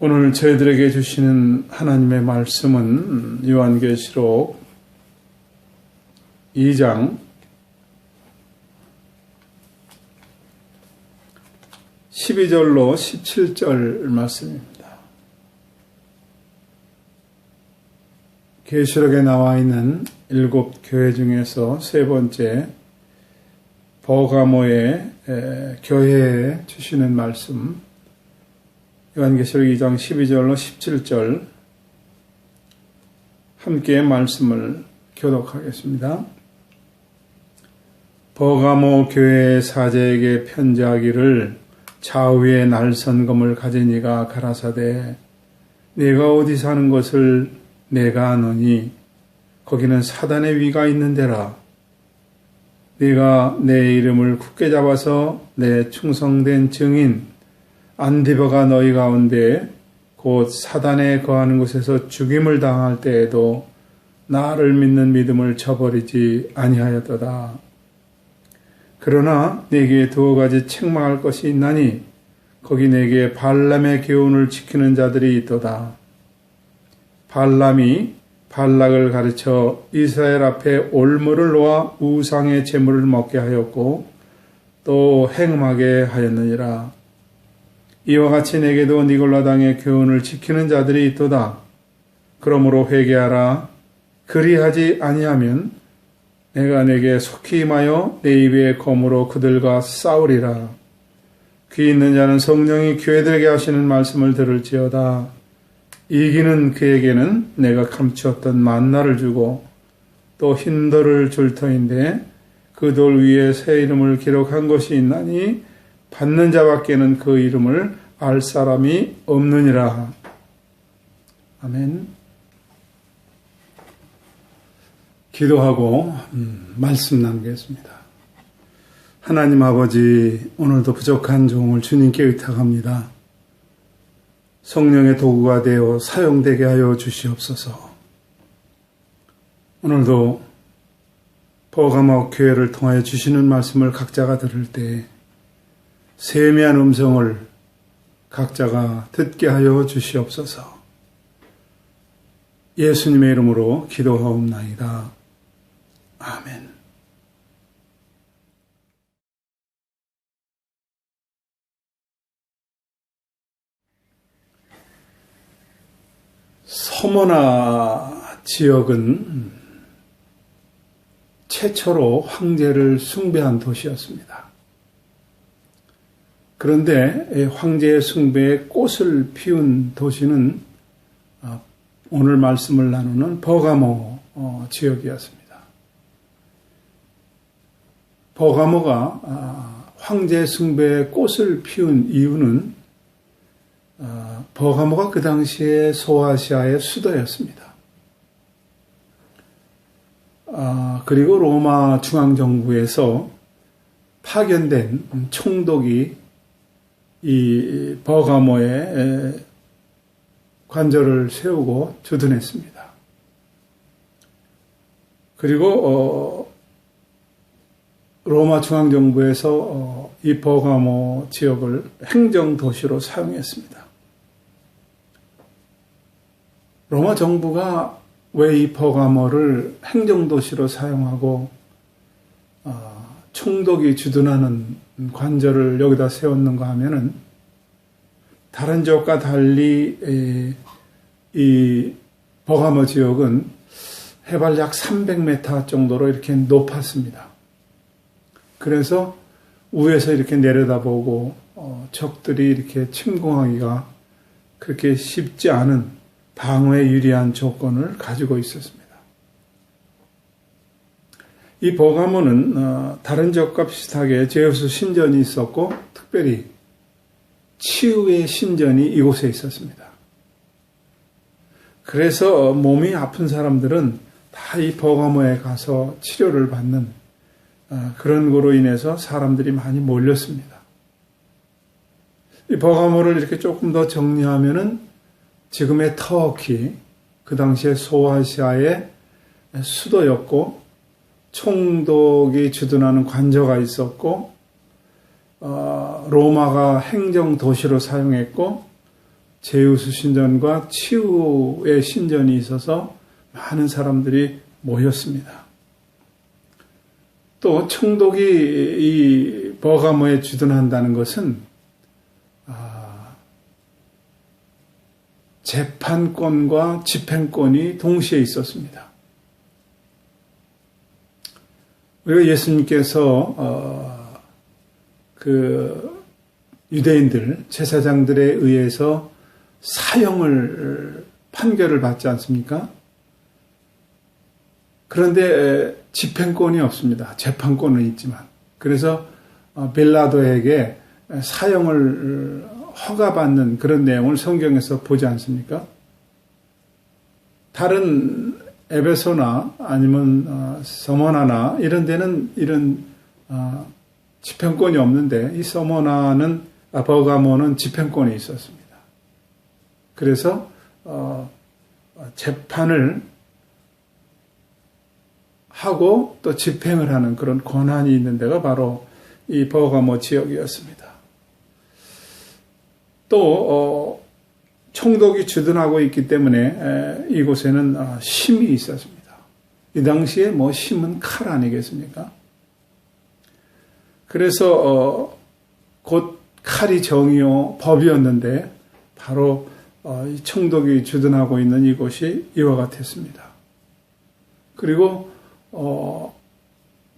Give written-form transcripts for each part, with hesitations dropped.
오늘 저희들에게 주시는 하나님의 말씀은 요한계시록 2장 12절로 17절 말씀입니다. 계시록에 나와 있는 7교회 중에서 세 번째 버가모의 교회에 주시는 말씀, 요한계시록 2장 12절로 17절 함께 말씀을 교독하겠습니다. 버가모 교회의 사제에게 편지하기를 좌우에 날선 검을 가진 이가 가라사대 네가 어디 사는 것을 내가 아노니 거기는 사단의 위가 있는 데라. 네가 내 이름을 굳게 잡아서 내 충성된 증인 안디바가 너희 가운데 곧 사단에 거하는 곳에서 죽임을 당할 때에도 나를 믿는 믿음을 저버리지 아니하였도다. 그러나 내게 두어 가지 책망할 것이 있나니 거기 내게 발람의 교훈을 지키는 자들이 있도다. 발람이 발락을 가르쳐 이스라엘 앞에 올무를 놓아 우상의 제물을 먹게 하였고 또 행음하게 하였느니라. 이와 같이 내게도 니골라당의 교훈을 지키는 자들이 있도다. 그러므로 회개하라. 그리하지 아니하면 내가 내게 속히 임하여 내 입의 검으로 그들과 싸우리라. 귀 있는 자는 성령이 교회들에게 하시는 말씀을 들을지어다. 이기는 그에게는 내가 감추었던 만나를 주고 또 흰 돌을 줄 터인데 그 돌 위에 새 이름을 기록한 것이 있나니 받는 자밖에는 그 이름을 알 사람이 없느니라. 아멘. 기도하고 말씀 나누겠습니다. 하나님 아버지, 오늘도 부족한 종을 주님께 의탁합니다. 성령의 도구가 되어 사용되게 하여 주시옵소서. 오늘도 버가모 교회를 통하여 주시는 말씀을 각자가 들을 때 세미한 음성을 각자가 듣게 하여 주시옵소서. 예수님의 이름으로 기도하옵나이다. 아멘. 서머나 지역은 최초로 황제를 숭배한 도시였습니다. 그런데 황제의 숭배에 꽃을 피운 도시는 오늘 말씀을 나누는 버가모 지역이었습니다. 버가모가 황제 숭배에 꽃을 피운 이유는 버가모가 그 당시에 소아시아의 수도였습니다. 그리고 로마 중앙정부에서 파견된 총독이 이 버가모에 관절을 세우고 주둔했습니다. 그리고 로마 중앙정부에서 이 버가모 지역을 행정도시로 사용했습니다. 로마 정부가 왜 이 버가모를 행정도시로 사용하고 총독이 주둔하는 관절을 여기다 세웠는가 하면은 다른 지역과 달리 이 버가모 지역은 해발 약 300m 정도로 이렇게 높았습니다. 그래서 위에서 이렇게 내려다보고 적들이 이렇게 침공하기가 그렇게 쉽지 않은 방어에 유리한 조건을 가지고 있었습니다. 이 버가모는 다른 지역과 비슷하게 제우스 신전이 있었고 특별히 치유의 신전이 이곳에 있었습니다. 그래서 몸이 아픈 사람들은 다 이 버가모에 가서 치료를 받는 그런 거로 인해서 사람들이 많이 몰렸습니다. 이 버가모를 이렇게 조금 더 정리하면은 지금의 터키, 그 당시에 소아시아의 수도였고 총독이 주둔하는 관저가 있었고 로마가 행정 도시로 사용했고 제우스 신전과 치우의 신전이 있어서 많은 사람들이 모였습니다. 또 총독이 이 버가모에 주둔한다는 것은 재판권과 집행권이 동시에 있었습니다. 우리가 예수님께서 그 유대인들 제사장들에 의해서 사형을 판결을 받지 않습니까? 그런데 집행권이 없습니다. 재판권은 있지만. 그래서 빌라도에게 사형을 허가받는 그런 내용을 성경에서 보지 않습니까? 다른 에베소나 아니면 서머나나 이런 데는 이런 집행권이 없는데 이 서머나는 버가모는 집행권이 있었습니다. 그래서 재판을 하고 또 집행을 하는 그런 권한이 있는 데가 바로 이 버가모 지역이었습니다. 또 총독이 주둔하고 있기 때문에 이곳에는 심이 있었습니다. 이 당시에 뭐 심은 칼 아니겠습니까? 그래서 곧 칼이 정의요 법이었는데 바로 이 총독이 주둔하고 있는 이곳이 이와 같았습니다. 그리고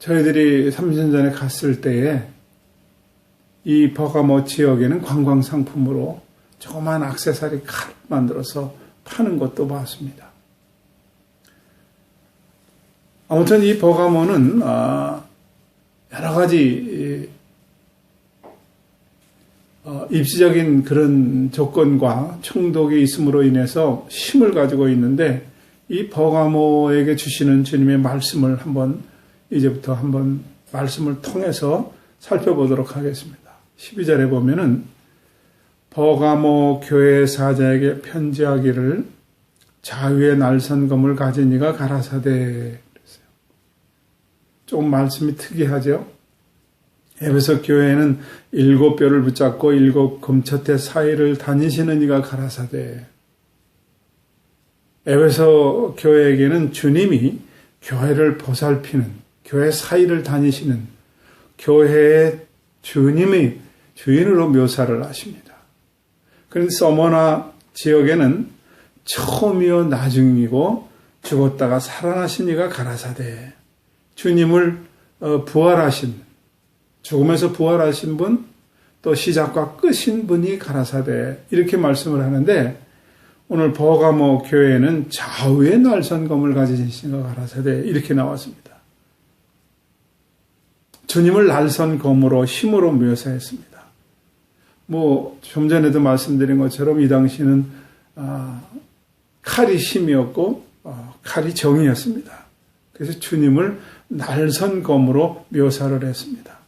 저희들이 3년 전에 갔을 때에 이 버가모 지역에는 관광 상품으로 조그만 액세서리 칼 만들어서 파는 것도 봤습니다. 아무튼 이 버가모는 여러 가지 입시적인 그런 조건과 총독이 있음으로 인해서 힘을 가지고 있는데 이 버가모에게 주시는 주님의 말씀을 이제부터 한번 말씀을 통해서 살펴보도록 하겠습니다. 12절에 보면은 버가모 교회 사자에게 편지하기를 자유의 날선검을 가진 이가 가라사대 그랬어요. 조금 말씀이 특이하죠. 에베소 교회에는 7뼈를 붙잡고 7 검처대 사이를 다니시는 이가 가라사대. 에베소 교회에게는 주님이 교회를 보살피는 교회 사이를 다니시는 교회의 주님의 주인으로 묘사를 하십니다. 그런데 서머나 지역에는 처음이요 나중이고 죽었다가 살아나신 이가 가라사대. 주님을 부활하신 죽음에서 부활하신 분 또 시작과 끝인 분이 가라사대 이렇게 말씀을 하는데 오늘 버가모 교회에는 좌우의 날선검을 가지신 이가 가라사대 이렇게 나왔습니다. 주님을 날선검으로 힘으로 묘사했습니다. 좀 전에도 말씀드린 것처럼 이 당시는 칼이 힘이었고 칼이 정이었습니다. 그래서 주님을 날선검으로 묘사를 했습니다.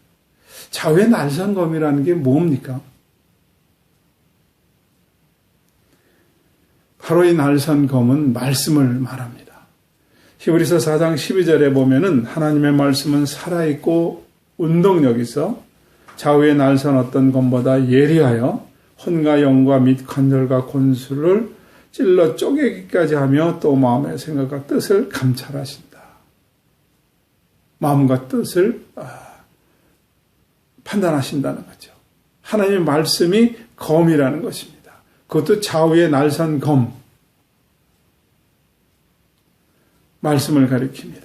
좌우의 날선검이라는 게 뭡니까? 바로 이 날선검은 말씀을 말합니다. 히브리서 4장 12절에 보면은 하나님의 말씀은 살아있고 운동력이 있어 좌우의 날선 어떤 검보다 예리하여 혼과 영과 및 관절과 골수를 찔러 쪼개기까지 하며 또 마음의 생각과 뜻을 감찰하신다. 마음과 뜻을 판단하신다는 거죠. 하나님의 말씀이 검이라는 것입니다. 그것도 좌우의 날선 검. 말씀을 가리킵니다.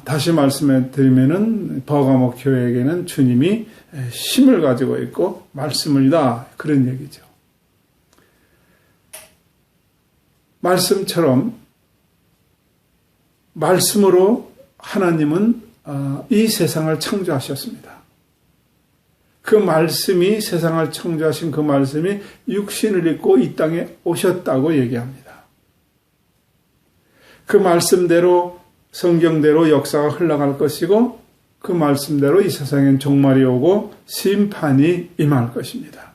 다시 말씀해 드리면은 버가모 교회에게는 주님이 힘을 가지고 있고 말씀을다 그런 얘기죠. 말씀처럼 말씀으로 하나님은 이 세상을 창조하셨습니다. 그 말씀이 세상을 창조하신 그 말씀이 육신을 입고 이 땅에 오셨다고 얘기합니다. 그 말씀대로 성경대로 역사가 흘러갈 것이고 그 말씀대로 이 세상엔 종말이 오고 심판이 임할 것입니다.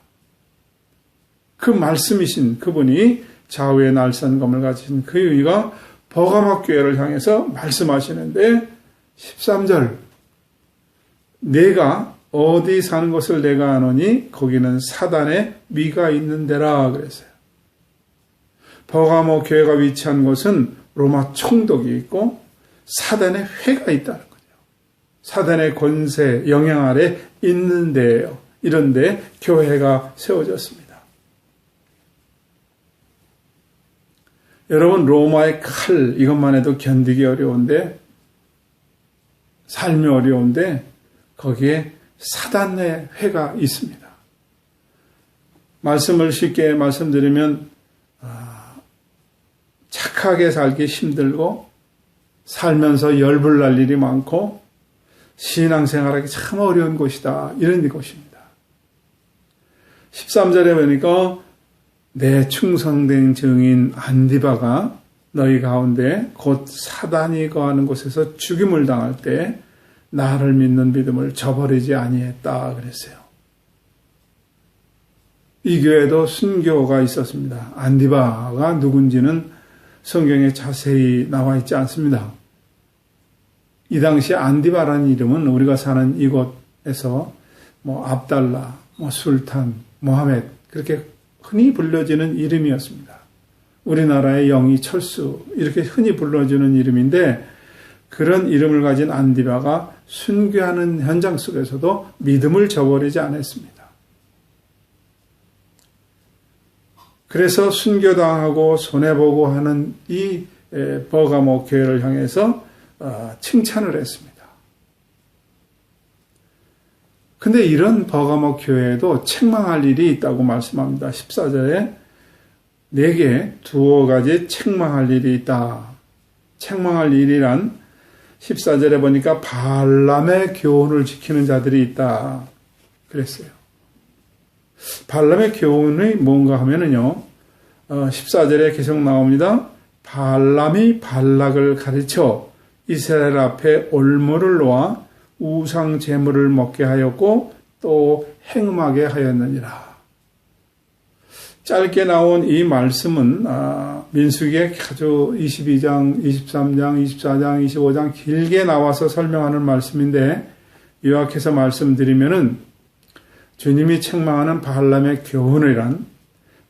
그 말씀이신 그분이 좌우의 날선검을 가진 그 의가 버가모 교회를 향해서 말씀하시는데 13절 내가 어디 사는 것을 내가 아노니 거기는 사단의 위가 있는 데라 그랬어요. 버가모 교회가 위치한 곳은 로마 총독이 있고 사단의 회가 있다는 거죠. 사단의 권세, 영향 아래 있는 데예요. 이런 데 교회가 세워졌습니다. 여러분, 로마의 칼, 이것만 해도 견디기 어려운데, 삶이 어려운데, 거기에 사단의 회가 있습니다. 말씀을 쉽게 말씀드리면, 착하게 살기 힘들고, 살면서 열불 날 일이 많고, 신앙생활하기 참 어려운 곳이다. 이런 곳입니다. 13절에 보니까, 내 충성된 증인 안디바가 너희 가운데 곧 사단이 거하는 곳에서 죽임을 당할 때 나를 믿는 믿음을 저버리지 아니했다 그랬어요. 이 교회도 순교가 있었습니다. 안디바가 누군지는 성경에 자세히 나와 있지 않습니다. 이 당시 안디바라는 이름은 우리가 사는 이곳에서 압달라, 술탄, 모하메드 그렇게 흔히 불려지는 이름이었습니다. 우리나라의 영이 철수 이렇게 흔히 불러주는 이름인데 그런 이름을 가진 안디바가 순교하는 현장 속에서도 믿음을 저버리지 않았습니다. 그래서 순교당하고 손해보고 하는 이 버가모 교회를 향해서 칭찬을 했습니다. 근데 이런 버가모 교회에도 책망할 일이 있다고 말씀합니다. 14절에 내게 두어 가지 책망할 일이 있다. 책망할 일이란 14절에 보니까 발람의 교훈을 지키는 자들이 있다. 그랬어요. 발람의 교훈이 뭔가 하면은요. 14절에 계속 나옵니다. 발람이 발락을 가르쳐 이스라엘 앞에 올무를 놓아 우상 제물을 먹게 하였고 또 행음하게 하였느니라. 짧게 나온 이 말씀은 민수기의 아주 22장, 23장, 24장, 25장 길게 나와서 설명하는 말씀인데 요약해서 말씀드리면은 주님이 책망하는 발람의 교훈이란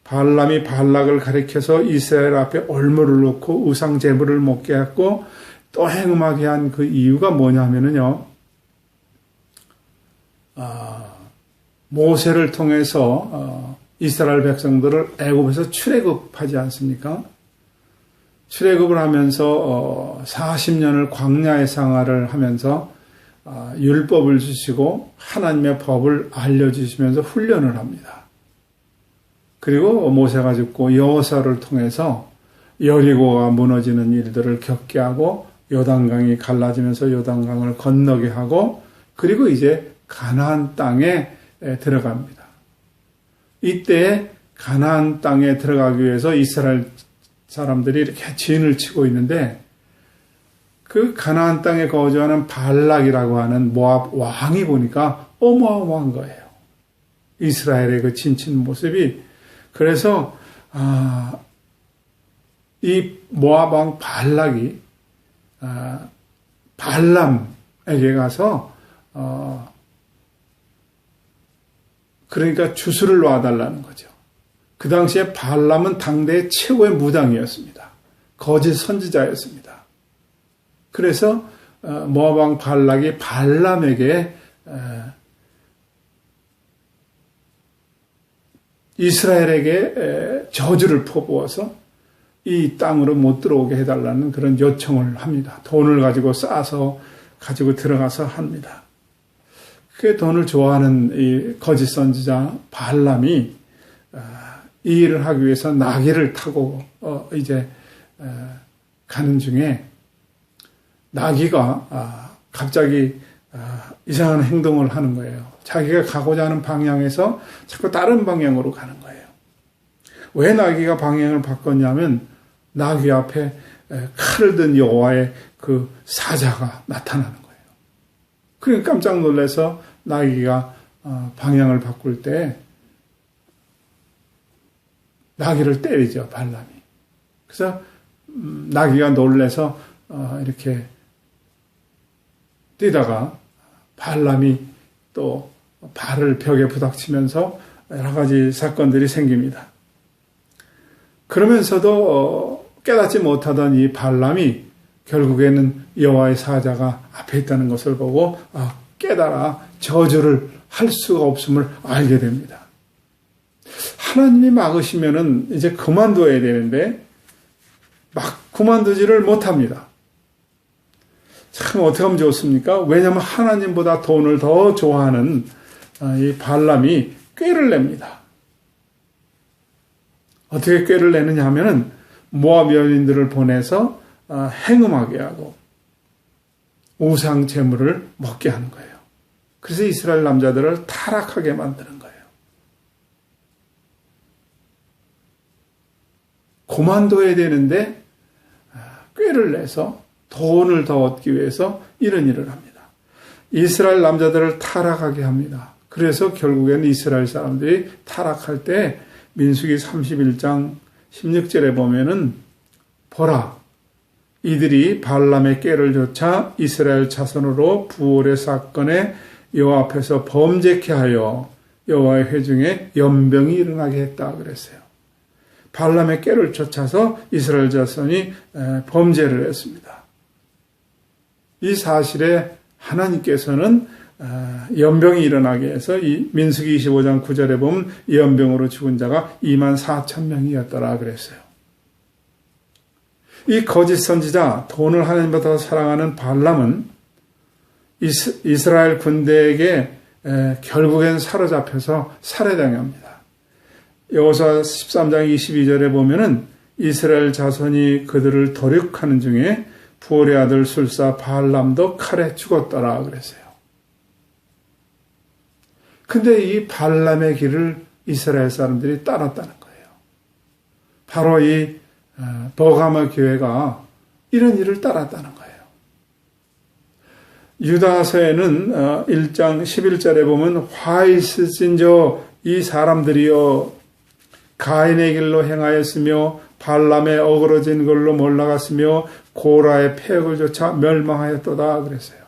발람이 발락을 가리켜서 이스라엘 앞에 올무를 놓고 우상 제물을 먹게 했고 또 행음하게 한 그 이유가 뭐냐면은요. 모세를 통해서 이스라엘 백성들을 애굽에서 출애굽하지 않습니까? 출애굽을 하면서 40년을 광야의 생활을 하면서 율법을 주시고 하나님의 법을 알려주시면서 훈련을 합니다. 그리고 모세가 죽고 여호수아를 통해서 여리고가 무너지는 일들을 겪게 하고 요단강이 갈라지면서 요단강을 건너게 하고 그리고 이제 가나안 땅에 들어갑니다. 이때 가나안 땅에 들어가기 위해서 이스라엘 사람들이 이렇게 진을 치고 있는데 그 가나안 땅에 거주하는 발락이라고 하는 모압 왕이 보니까 어마어마한 거예요. 이스라엘의 그 진친 모습이. 그래서 이 모압 왕 발락이 발람에게 가서 그러니까 주술을 놔달라는 거죠. 그 당시에 발람은 당대의 최고의 무당이었습니다. 거짓 선지자였습니다. 그래서 모압 왕 발락이 발람에게 이스라엘에게 저주를 퍼부어서 이 땅으로 못 들어오게 해달라는 그런 요청을 합니다. 돈을 가지고 싸서 가지고 들어가서 합니다. 그 돈을 좋아하는 이 거짓 선지자 발람이 이 일을 하기 위해서 나귀를 타고 이제 가는 중에 나귀가 갑자기 이상한 행동을 하는 거예요. 자기가 가고자 하는 방향에서 자꾸 다른 방향으로 가는 거예요. 왜 나귀가 방향을 바꿨냐면 나귀 앞에 칼을 든 여호와의 그 사자가 나타나는 거예요. 그러니까 깜짝 놀라서 나귀가 방향을 바꿀 때 나귀를 때리죠, 발람이. 그래서 나귀가 놀라서 이렇게 뛰다가 발람이 또 발을 벽에 부닥치면서 여러 가지 사건들이 생깁니다. 그러면서도 깨닫지 못하던 이 발람이 결국에는 여호와의 사자가 앞에 있다는 것을 보고 깨달아 저주를 할 수가 없음을 알게 됩니다. 하나님이 막으시면은 이제 그만둬야 되는데 막 그만두지를 못합니다. 참 어떻게 하면 좋습니까? 왜냐하면 하나님보다 돈을 더 좋아하는 이 발람이 꾀를 냅니다. 어떻게 꾀를 내느냐 하면은 모압 여인들을 보내서 행음하게 하고 우상 제물을 먹게 하는 거예요. 그래서 이스라엘 남자들을 타락하게 만드는 거예요. 고만둬야 되는데 꾀를 내서 돈을 더 얻기 위해서 이런 일을 합니다. 이스라엘 남자들을 타락하게 합니다. 그래서 결국에는 이스라엘 사람들이 타락할 때 민수기 31장 16절에 보면은 보라, 이들이 발람의 꾀를 좇아 이스라엘 자손으로 부올의 사건에 여호와 앞에서 범죄케 하여 여호와의 회중에 연병이 일어나게 했다 그랬어요. 발람의 꾀를 좇아서 이스라엘 자손이 범죄를 했습니다. 이 사실에 하나님께서는 연병이 일어나게 해서 이 민수기 25장 9절에 보면 연병으로 죽은 자가 24,000명이었더라 그랬어요. 이 거짓 선지자, 돈을 하나님보다 사랑하는 발람은 이스라엘 군대에게 결국엔 사로잡혀서 살해당합니다. 여호수아 13장 22절에 보면은 이스라엘 자손이 그들을 도륙하는 중에 부올의 아들 술사 발람도 칼에 죽었더라 그랬어요. 근데 이 발람의 길을 이스라엘 사람들이 따랐다는 거예요. 바로 이 버가모 교회가 이런 일을 따랐다는 거예요. 유다서에는 1장 11절에 보면 화 있으신저 이 사람들이여 가인의 길로 행하였으며 발람의 어그러진 걸로 몰라갔으며 고라의 폐역을 좇아 멸망하였도다 그랬어요.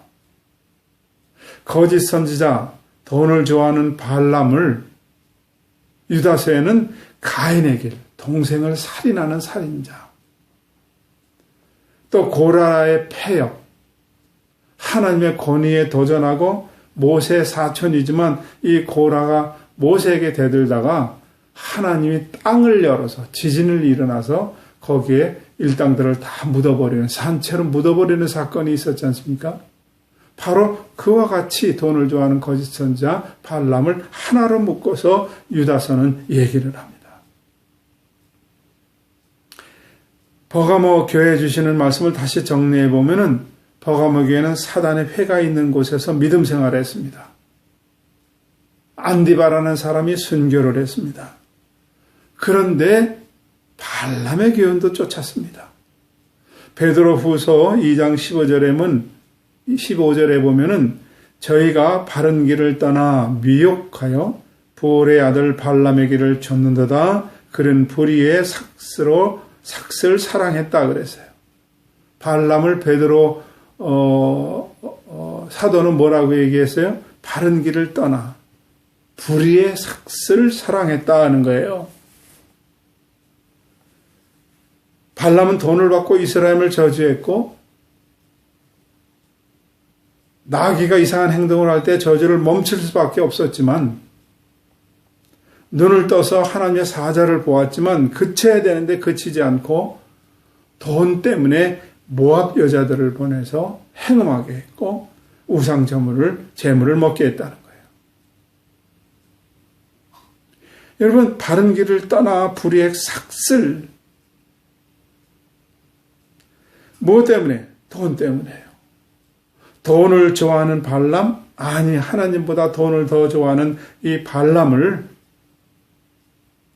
거짓 선지자, 돈을 좋아하는 발람을 유다서에는 가인의 길, 동생을 살인하는 살인자, 또 고라의 폐역, 하나님의 권위에 도전하고 모세의 사촌이지만 이 고라가 모세에게 대들다가 하나님이 땅을 열어서 지진을 일어나서 거기에 일당들을 다 묻어버리는, 산채로 묻어버리는 사건이 있었지 않습니까? 바로 그와 같이 돈을 좋아하는 거짓 선지자 발람을 하나로 묶어서 유다서는 얘기를 합니다. 버가모 교회에 주시는 말씀을 다시 정리해 보면은 버가모 교회는 사단의 회가 있는 곳에서 믿음 생활을 했습니다. 안디바라는 사람이 순교를 했습니다. 그런데 발람의 교훈도 쫓았습니다. 베드로후서 2장 15절에 보면은 저희가 바른 길을 떠나 미혹하여 부올의 아들 발람의 길을 좇는도다. 그는 불의의 삭슬 사랑했다 그랬어요. 발람을 베드로 사도는 뭐라고 얘기했어요? 바른 길을 떠나 불의의 삭슬을 사랑했다 하는 거예요. 발람은 돈을 받고 이스라엘을 저주했고 나귀가 이상한 행동을 할 때 저주를 멈출 수밖에 없었지만 눈을 떠서 하나님의 사자를 보았지만 그쳐야 되는데 그치지 않고 돈 때문에 모압 여자들을 보내서 행음하게 했고 우상 제물을 먹게 했다는 거예요. 여러분, 바른 길을 떠나 불의의 삭슬, 무엇 때문에? 돈 때문에요. 돈을 좋아하는 발람? 아니, 하나님보다 돈을 더 좋아하는 이 발람을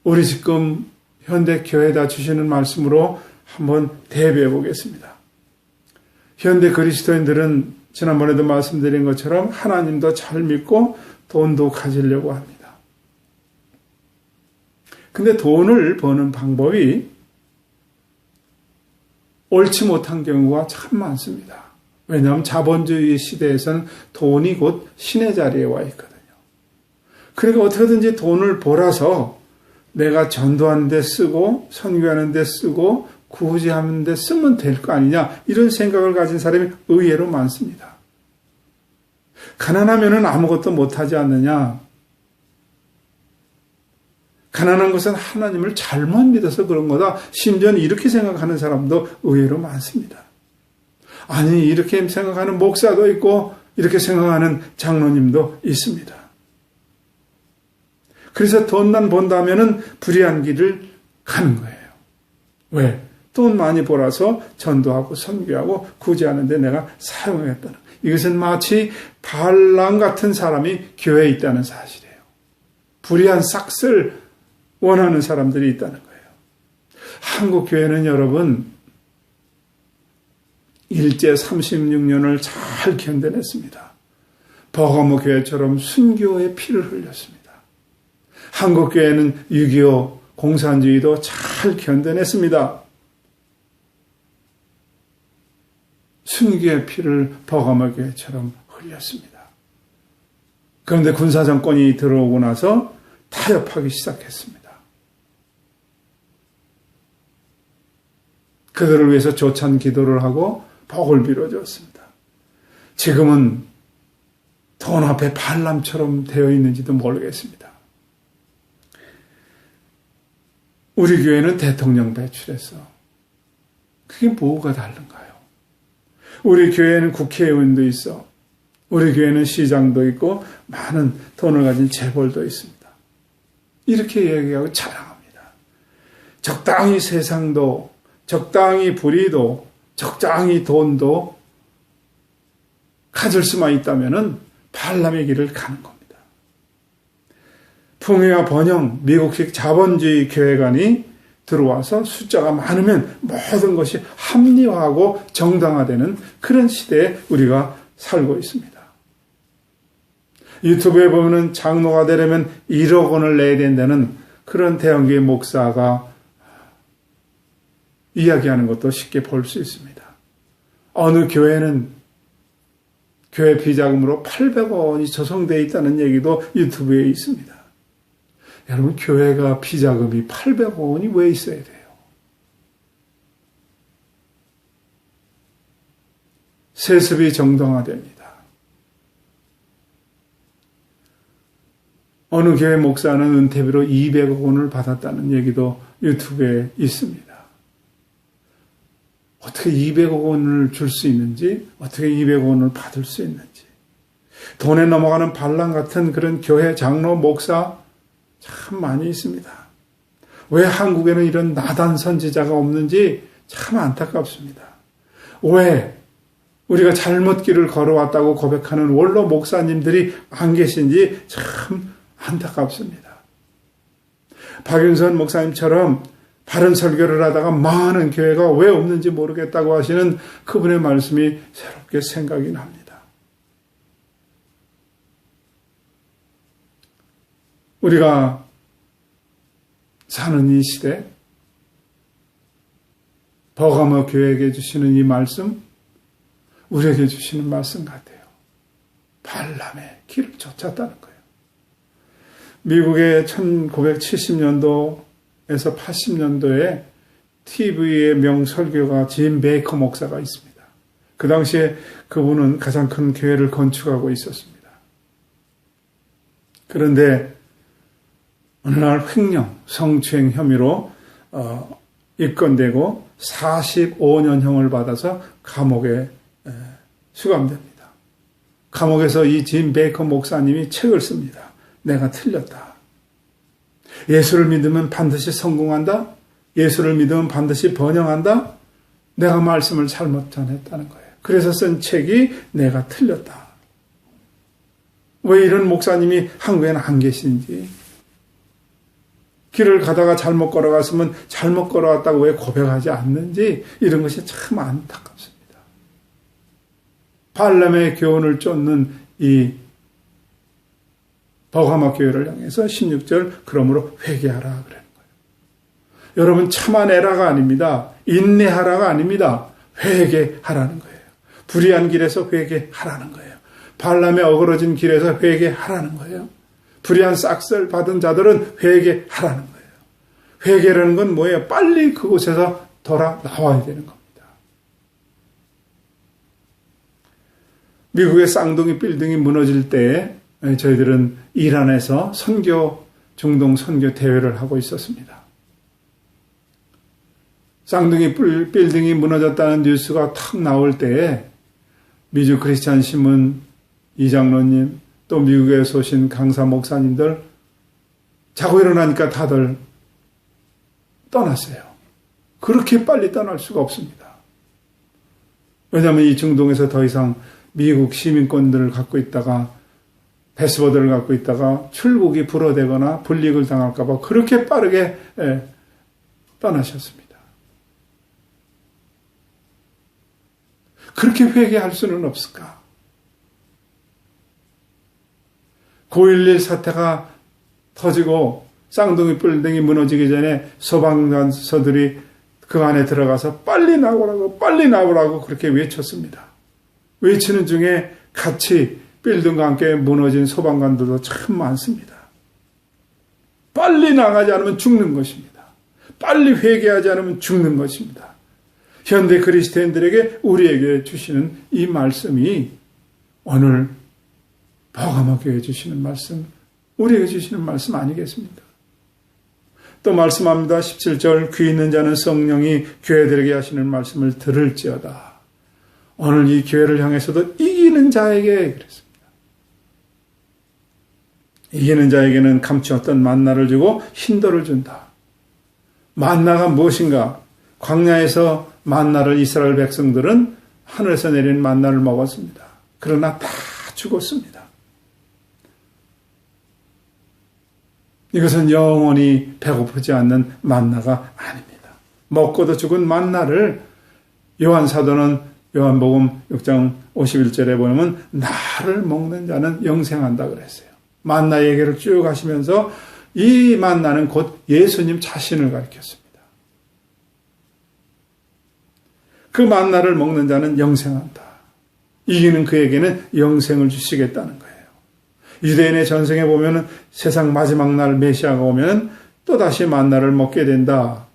우리 지금 현대 교회에다 주시는 말씀으로 한번 대비해 보겠습니다. 현대 그리스도인들은 지난번에도 말씀드린 것처럼 하나님도 잘 믿고 돈도 가지려고 합니다. 근데 돈을 버는 방법이 옳지 못한 경우가 참 많습니다. 왜냐하면 자본주의 시대에서는 돈이 곧 신의 자리에 와 있거든요. 그러니까 어떻게든지 돈을 벌어서 내가 전도하는 데 쓰고 선교하는 데 쓰고 구제하는 데 쓰면 될 거 아니냐, 이런 생각을 가진 사람이 의외로 많습니다. 가난하면은 아무것도 못하지 않느냐. 가난한 것은 하나님을 잘못 믿어서 그런 거다. 심지어는 이렇게 생각하는 사람도 의외로 많습니다. 아니, 이렇게 생각하는 목사도 있고 이렇게 생각하는 장로님도 있습니다. 그래서 돈만 번다면은 불의한 길을 가는 거예요. 왜? 돈 많이 벌어서 전도하고 선교하고 구제하는 데 내가 사용하겠다는. 이것은 마치 발람 같은 사람이 교회에 있다는 사실이에요. 불의한 싹쓸 원하는 사람들이 있다는 거예요. 한국 교회는 여러분 일제 36년을 잘 견뎌냈습니다. 버가모 교회처럼 순교의 피를 흘렸습니다. 한국 교회는 6.25 공산주의도 잘 견뎌냈습니다. 순교의 피를 버가모 교회처럼 흘렸습니다. 그런데 군사정권이 들어오고 나서 타협하기 시작했습니다. 그들을 위해서 조찬 기도를 하고 복을 빌어주었습니다. 지금은 돈 앞에 발람처럼 되어 있는지도 모르겠습니다. 우리 교회는 대통령 배출했어. 그게 뭐가 다른가요? 우리 교회는 국회의원도 있어. 우리 교회는 시장도 있고 많은 돈을 가진 재벌도 있습니다. 이렇게 얘기하고 자랑합니다. 적당히 세상도, 적당히 불의도, 적당히 돈도 가질 수만 있다면은 발람의 길을 가는 겁니다. 풍요와 번영, 미국식 자본주의 교회관이 들어와서 숫자가 많으면 모든 것이 합리화하고 정당화되는 그런 시대에 우리가 살고 있습니다. 유튜브에 보면은 장로가 되려면 1억 원을 내야 된다는 그런 대형교회 목사가 이야기하는 것도 쉽게 볼 수 있습니다. 어느 교회는 교회 비자금으로 800원이 조성되어 있다는 얘기도 유튜브에 있습니다. 여러분, 교회가 비자금이 800원이 왜 있어야 돼요? 세습이 정당화됩니다. 어느 교회 목사는 은퇴비로 200억 원을 받았다는 얘기도 유튜브에 있습니다. 어떻게 200억 원을 줄 수 있는지, 어떻게 200억 원을 받을 수 있는지. 돈에 넘어가는 반란 같은 그런 교회 장로, 목사 참 많이 있습니다. 왜 한국에는 이런 나단 선지자가 없는지 참 안타깝습니다. 왜 우리가 잘못 길을 걸어왔다고 고백하는 원로 목사님들이 안 계신지 참 안타깝습니다. 박윤선 목사님처럼 바른 설교를 하다가 많은 교회가 왜 없는지 모르겠다고 하시는 그분의 말씀이 새롭게 생각이 납니다. 우리가 사는 이 시대, 버가모 교회에게 주시는 이 말씀, 우리에게 주시는 말씀 같아요. 발람의 길을 쫓았다는 거예요. 미국의 1970년도에서 80년도에 TV의 명설교가 짐 베이커 목사가 있습니다. 그 당시에 그분은 가장 큰 교회를 건축하고 있었습니다. 그런데 어느 날 횡령, 성추행 혐의로 입건되고 45년형을 받아서 감옥에 수감됩니다. 감옥에서 이 짐 베이커 목사님이 책을 씁니다. 내가 틀렸다. 예수를 믿으면 반드시 성공한다. 예수를 믿으면 반드시 번영한다. 내가 말씀을 잘못 전했다는 거예요. 그래서 쓴 책이 내가 틀렸다. 왜 이런 목사님이 한국에는 안 계신지, 길을 가다가 잘못 걸어갔으면 잘못 걸어왔다고 왜 고백하지 않는지, 이런 것이 참 안타깝습니다. 발람의 교훈을 쫓는 이 버가모 교회를 향해서 16절 그러므로 회개하라 그러는 거예요. 여러분, 참아내라가 아닙니다. 인내하라가 아닙니다. 회개하라는 거예요. 불의한 길에서 회개하라는 거예요. 발람의 어그러진 길에서 회개하라는 거예요. 불의한 싹쓸 받은 자들은 회개하라는 거예요. 회개라는 건 뭐예요? 빨리 그곳에서 돌아 나와야 되는 겁니다. 미국의 쌍둥이 빌딩이 무너질 때 저희들은 이란에서 중동 선교 대회를 하고 있었습니다. 쌍둥이 빌딩이 무너졌다는 뉴스가 탁 나올 때에 미주 크리스찬 신문 이장로님, 또 미국에서 오신 강사 목사님들 자고 일어나니까 다들 떠났어요. 그렇게 빨리 떠날 수가 없습니다. 왜냐하면 이 중동에서 더 이상 미국 시민권들을 갖고 있다가 패스워드를 갖고 있다가 출국이 불어되거나 불이익을 당할까 봐 그렇게 빠르게 떠나셨습니다. 그렇게 회개할 수는 없을까? 9.11 사태가 터지고 쌍둥이 빌딩이 무너지기 전에 소방관서들이 그 안에 들어가서 빨리 나오라고 그렇게 외쳤습니다. 외치는 중에 같이 빌딩과 함께 무너진 소방관들도 참 많습니다. 빨리 나가지 않으면 죽는 것입니다. 빨리 회개하지 않으면 죽는 것입니다. 현대 그리스도인들에게 우리에게 주시는 이 말씀이 오늘 버가모 교회에 주시는 말씀, 우리에게 주시는 말씀 아니겠습니까? 또 말씀합니다. 17절 귀 있는 자는 성령이 교회들에게 하시는 말씀을 들을지어다. 오늘 이 교회를 향해서도 이기는 자에게 그랬습니다. 이기는 자에게는 감추었던 만나를 주고 흰돌을 준다. 만나가 무엇인가? 광야에서 만나를 이스라엘 백성들은 하늘에서 내린 만나를 먹었습니다. 그러나 다 죽었습니다. 이것은 영원히 배고프지 않는 만나가 아닙니다. 먹고도 죽은 만나를 요한 사도는 요한복음 6장 51절에 보면 나를 먹는 자는 영생한다 그랬어요. 만나 얘기를 쭉 하시면서 이 만나는 곧 예수님 자신을 가리켰습니다. 그 만나를 먹는 자는 영생한다. 이기는 그에게는 영생을 주시겠다는 거예요. 유대인의 전승에 보면 세상 마지막 날 메시아가 오면 또다시 만나를 먹게 된다.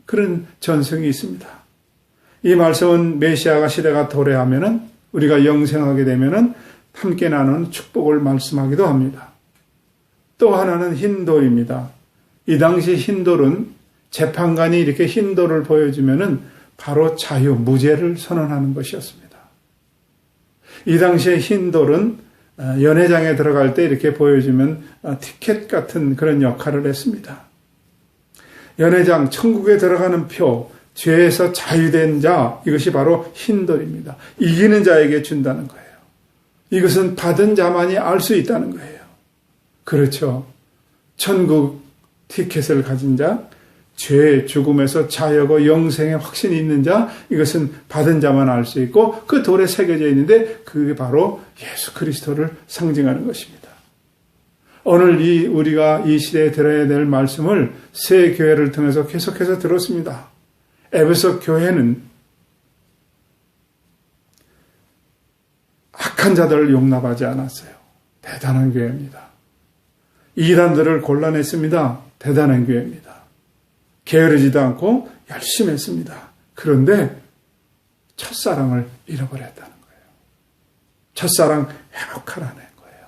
그런 전승이 있습니다. 이 말씀은 메시아가 시대가 도래하면 우리가 영생하게 되면 함께 나누는 축복을 말씀하기도 합니다. 또 하나는 흰돌입니다. 이 당시 흰돌은 재판관이 이렇게 흰돌을 보여주면 바로 자유, 무죄를 선언하는 것이었습니다. 이 당시에 흰돌은 연회장에 들어갈 때 이렇게 보여주면 티켓 같은 그런 역할을 했습니다. 연회장, 천국에 들어가는 표, 죄에서 자유된 자, 이것이 바로 흰돌입니다. 이기는 자에게 준다는 거예요. 이것은 받은 자만이 알 수 있다는 거예요. 그렇죠. 천국 티켓을 가진 자, 죄, 죽음에서 자유하고 영생의 확신이 있는 자, 이것은 받은 자만 알 수 있고 그 돌에 새겨져 있는데 그게 바로 예수 그리스도를 상징하는 것입니다. 오늘 우리가 이 시대에 들어야 될 말씀을 새 교회를 통해서 계속해서 들었습니다. 에베소 교회는 악한 자들을 용납하지 않았어요. 대단한 교회입니다. 이단들을 골라냈습니다. 대단한 교회입니다. 게으르지도 않고 열심히 했습니다. 그런데 첫사랑을 잃어버렸다는 거예요. 첫사랑 회복하라는 거예요.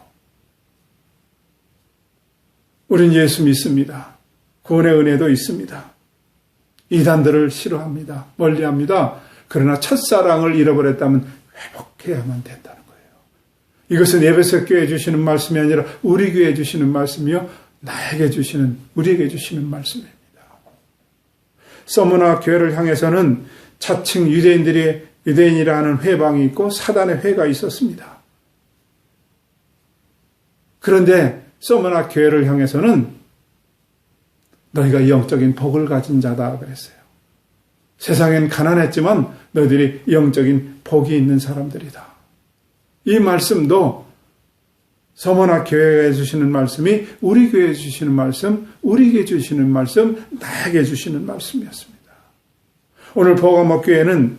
우린 예수 믿습니다. 구원의 은혜도 있습니다. 이단들을 싫어합니다. 멀리합니다. 그러나 첫사랑을 잃어버렸다면 회복해야만 된다는 거예요. 이것은 에베소 교회에 주시는 말씀이 아니라 우리 교회에 주시는 말씀이요, 우리에게 주시는 말씀입니다. 서머나 교회를 향해서는 자칭 유대인이라 하는 회방이 있고 사단의 회가 있었습니다. 그런데 서머나 교회를 향해서는 너희가 영적인 복을 가진 자다 그랬어요. 세상엔 가난했지만 너희들이 영적인 복이 있는 사람들이다. 이 말씀도 서머나 교회에 주시는 말씀이 우리 교회에 주시는 말씀, 우리에게 주시는 말씀, 나에게 주시는 말씀이었습니다. 오늘 버가모 교회는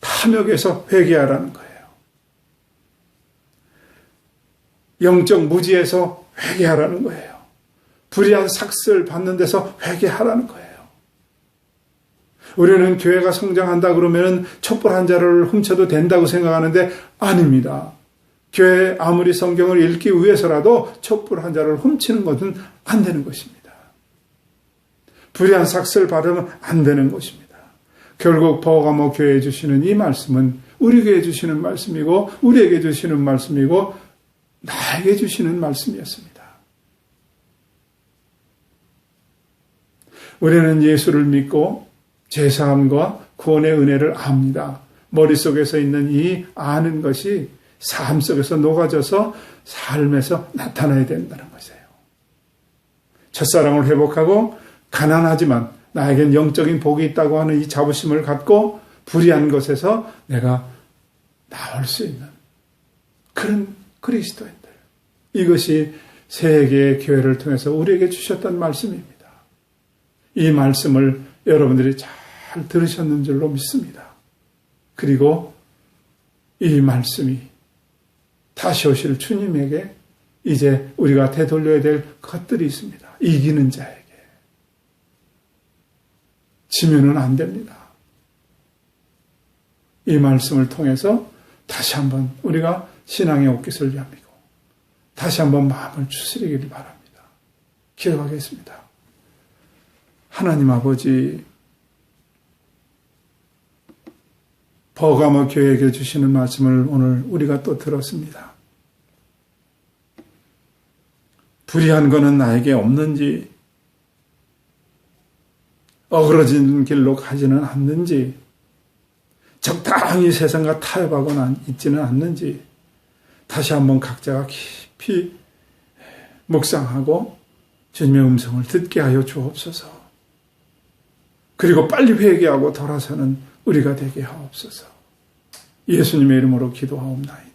탐욕에서 회개하라는 거예요. 영적 무지에서 회개하라는 거예요. 불의한 삭슬 받는 데서 회개하라는 거예요. 우리는 교회가 성장한다 그러면 촛불 한 자루를 훔쳐도 된다고 생각하는데 아닙니다. 교회 아무리 성경을 읽기 위해서라도 촛불 한 자루를 훔치는 것은 안 되는 것입니다. 불의한 삭슬 받으면 안 되는 것입니다. 결국 버가모 교회에 주시는 이 말씀은 우리 교회에 주시는 말씀이고 우리에게 주시는 말씀이고 나에게 주시는 말씀이었습니다. 우리는 예수를 믿고 제사함과 구원의 은혜를 압니다. 머릿속에서 있는 이 아는 것이 삶 속에서 녹아져서 삶에서 나타나야 된다는 것이에요. 첫사랑을 회복하고 가난하지만 나에겐 영적인 복이 있다고 하는 이 자부심을 갖고 불의한 것에서 내가 나올 수 있는 그런 그리스도인들. 이것이 세계의 교회를 통해서 우리에게 주셨던 말씀입니다. 이 말씀을 여러분들이 잘 들으셨는 줄로 믿습니다. 그리고 이 말씀이 다시 오실 주님에게 이제 우리가 되돌려야 될 것들이 있습니다. 이기는 자에게. 지면은 안 됩니다. 이 말씀을 통해서 다시 한번 우리가 신앙의 옷깃을 여미고 다시 한번 마음을 추스리기를 바랍니다. 기도하겠습니다. 하나님 아버지, 버가모 교회에게 주시는 말씀을 오늘 우리가 또 들었습니다. 불의한 것은 나에게 없는지, 어그러진 길로 가지는 않는지, 적당히 세상과 타협하거나 있지는 않는지, 다시 한번 각자가 깊이 묵상하고 주님의 음성을 듣게 하여 주옵소서. 그리고 빨리 회개하고 돌아서는 우리가 되게 하옵소서. 예수님의 이름으로 기도하옵나이다.